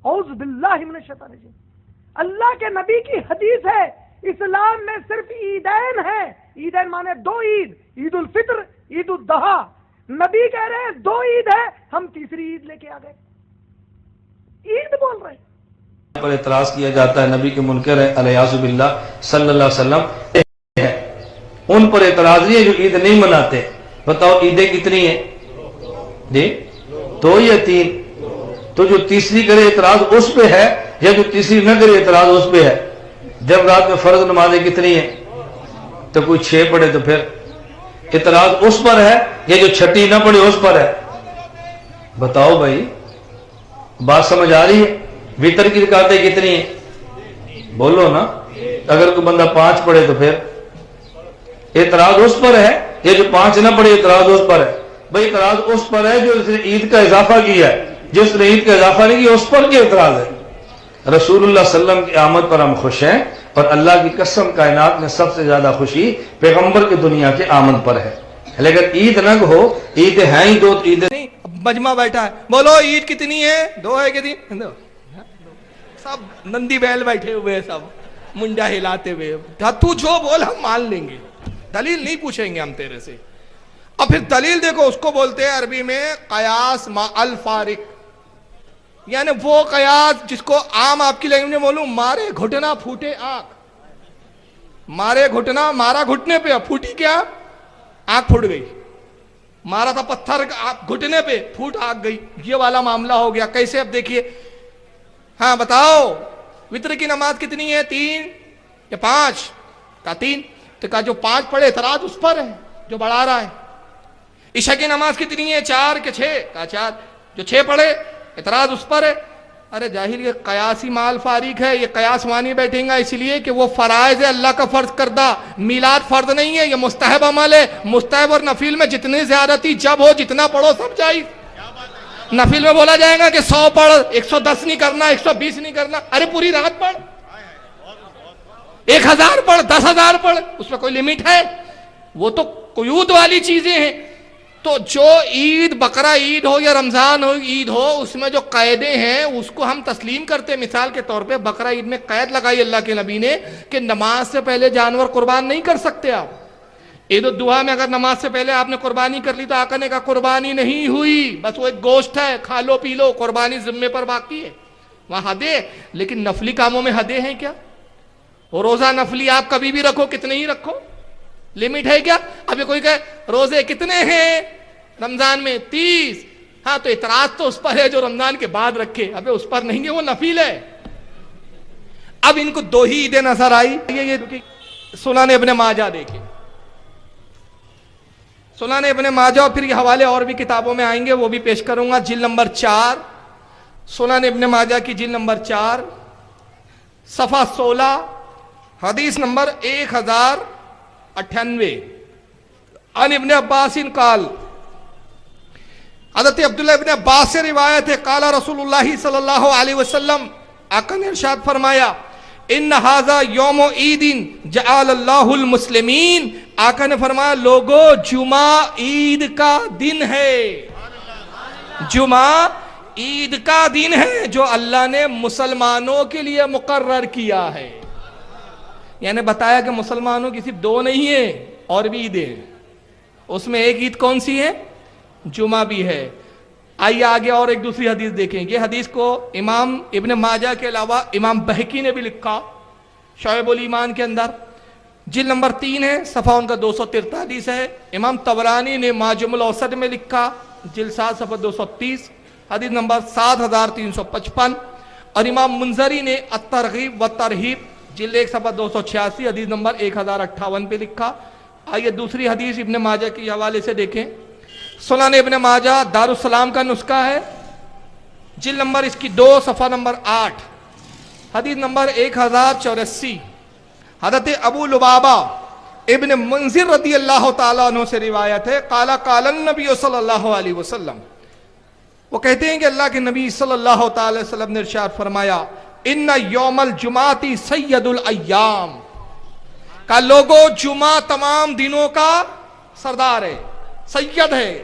اعوذ باللہ من الشیطان الرجیم۔ اللہ کے نبی کی حدیث ہے اسلام میں صرف عیدین ہے، عیدین مانے دو عید، عید الفطر، عید الاضحیٰ۔ نبی کہہ رہے ہیں دو عید ہے، ہم تیسری عید لے کے آ گئے، عید بول رہے ہیں۔ پر اعتراض کیا جاتا ہے نبی کے منکر ہے علیہ باللہ صلی اللہ علیہ وسلم ہے، ان پر اعتراض نہیں ہے جو عید نہیں مناتے۔ بتاؤ عیدیں کتنی ہیں جی؟ دو یا تین؟ تو جو تیسری کرے اعتراض اس پہ ہے، یا جو تیسری نہ کرے اعتراض اس پہ ہے؟ جب رات میں فرض نمازیں کتنی ہیں؟ تو کوئی 6 پڑھے تو پھر اعتراض اس پر ہے، یا جو چھٹی نہ پڑھے اس پر ہے؟ بتاؤ بھائی، بات سمجھ آ رہی ہے؟ وتر کی رکعتیں کتنی ہیں؟ بولو نا۔ اگر کوئی بندہ 5 پڑھے تو پھر اعتراض اس پر ہے، یا جو 5 نہ پڑھے اعتراض اس پر ہے؟ بھائی اعتراض اس پر ہے جو اس نے عید کا اضافہ کیا ہے، جس نے عید کا اضافہ نہیں کیا اس پر کیا اعتراض ہے؟ رسول اللہ صلی اللہ علیہ وسلم کی آمد پر ہم خوش ہیں، اور اللہ کی قسم کائنات میں سب سے زیادہ خوشی پیغمبر کی دنیا کے آمد پر ہے۔ لیکن عید نہ ہو، عید ہیں ہی دو، عید نہیں۔ مجمع بیٹھا ہے، بولو عید کتنی ہے؟ 2 ہے کہ 3؟ سب نندی بیل بیٹھے ہوئے، سب منڈا ہلاتے ہوئے، تو جو بول ہم مان لیں گے، دلیل نہیں پوچھیں گے ہم تیرے سے۔ اور پھر دلیل دیکھو، اس کو بولتے ہیں عربی میں قیاس مع الفارق، یعنی وہ قیاس جس کو عام آپ کی لینگویج میں بولوں، مارے گھٹنا پھوٹے آنکھ، مارے گھٹنا، مارا گھٹنے پہ، پھوٹی کیا؟ آنکھ پھوٹ گئی۔ مارا تھا پتھر گھٹنے پہ، پھوٹ آنکھ گئی، یہ والا معاملہ ہو گیا۔ کیسے؟ اب دیکھیے، ہاں بتاؤ وتر کی نماز کتنی ہے؟ 3 یا 5؟ کہا 3، تو کہا جو 5 پڑھے اعتراض اس پر ہے جو بڑھا رہا ہے۔ عشاء کی نماز کتنی ہے؟ 4 کہ 6؟ کہا 4، جو 6 پڑھے اعتراض اس پر ہے۔ ارے جاہل، یہ قیاسی مال فاریق ہے، یہ قیاس مانی بیٹھیں گا، اس لیے کہ وہ فرائض ہے اللہ کا فرض کردہ، میلاد فرض نہیں ہے، یہ مستحب عمل ہے۔ مستحب اور نفل میں جتنی زیادتی جب ہو، جتنا پڑھو سب جائز۔ نفل میں بولا جائے گا کہ 100 پڑھ، 110 نہیں کرنا، 120 نہیں کرنا، ارے پوری رات پڑھ، 1000 پڑھ، 10,000 پڑھ، اس میں کوئی لمٹ ہے؟ وہ تو قیود والی چیزیں ہیں۔ تو جو عید، بقرہ عید ہو یا رمضان ہو عید ہو، اس میں جو قیدیں ہیں اس کو ہم تسلیم کرتے ہیں۔ مثال کے طور پہ بقرہ عید میں قید لگائی اللہ کے نبی نے کہ نماز سے پہلے جانور قربان نہیں کر سکتے آپ۔ عید الضحیٰ میں اگر نماز سے پہلے آپ نے قربانی کر لی تو آقا نے کہا قربانی نہیں ہوئی، بس وہ ایک گوشت ہے، کھا لو پی لو، قربانی ذمے پر باقی ہے۔ وہاں حدیں، لیکن نفلی کاموں میں حدیں ہیں کیا؟ روزہ نفلی آپ کبھی بھی رکھو، کتنے ہی رکھو، لمٹ ہے کیا؟ ابھی کوئی کہے روزے کتنے ہیں رمضان میں؟ 30، ہاں تو اعتراض تو اس پر ہے جو رمضان کے بعد رکھے، ابھی اس پر نہیں ہے، وہ نفل ہے۔ اب ان کو 2 ہی عیدیں نظر آئی۔ یہ سنن ابن ماجہ دیکھیں، سنن ابن ماجہ، اور پھر یہ حوالے اور بھی کتابوں میں آئیں گے، وہ بھی پیش کروں گا۔ جلد نمبر 4، سنن ابن ماجہ کی جلد نمبر 4، صفحہ 16، حدیث نمبر 1098، عن ابن عباس قال، حضرت عبداللہ ابن عباس سے روایت ہے، قال رسول اللہ صلی اللہ علیہ وسلم، آقا نے ارشاد فرمایا، ان ھذا یوم عید جعل اللہ المسلمین، آقا نے فرمایا لوگو جمعہ عید کا دن ہے، جمعہ عید کا دن ہے جو اللہ نے مسلمانوں کے لیے مقرر کیا ہے۔ یعنی بتایا کہ مسلمانوں کی صرف 2 نہیں ہیں، اور بھی عیدیں ہیں، اس میں ایک عید کون سی ہے؟ جمعہ بھی ہے۔ آئیے آگے اور ایک دوسری حدیث دیکھیں۔ یہ حدیث کو امام ابن ماجہ کے علاوہ امام بہقی نے بھی لکھا شعب الایمان کے اندر، جلد نمبر 3 ہے، صفحہ ان کا 243 ہے۔ امام طبرانی نے معجم الاوسط میں لکھا، جلد 7 صفحہ 230، حدیث نمبر 7355، اور امام منذری نے الترغیب والترہیب جلد 1 صفحہ 286، حدیث نمبر 1058 پہ لکھا۔ آئیے دوسری حدیث ابن ماجہ کے حوالے سے دیکھیں۔ سنن ابن ماجہ دارالسلام کا نسخہ ہے، جلد نمبر اس کی 2 صفحہ نمبر 8، حدیث نمبر 1084، حضرت ابو لبابہ ابن منذر رضی اللہ تعالیٰ عنہ سے روایت ہے، قال قال النبی صلی اللہ علیہ وسلم، وہ کہتے ہیں کہ اللہ کے نبی صلی اللہ تعالی وسلم نے ارشاد فرمایا، ان یوم الجمعہ سید الایام، کہ لوگوں جمعہ تمام دنوں کا سردار ہے، سید ہے،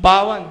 52।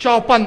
54।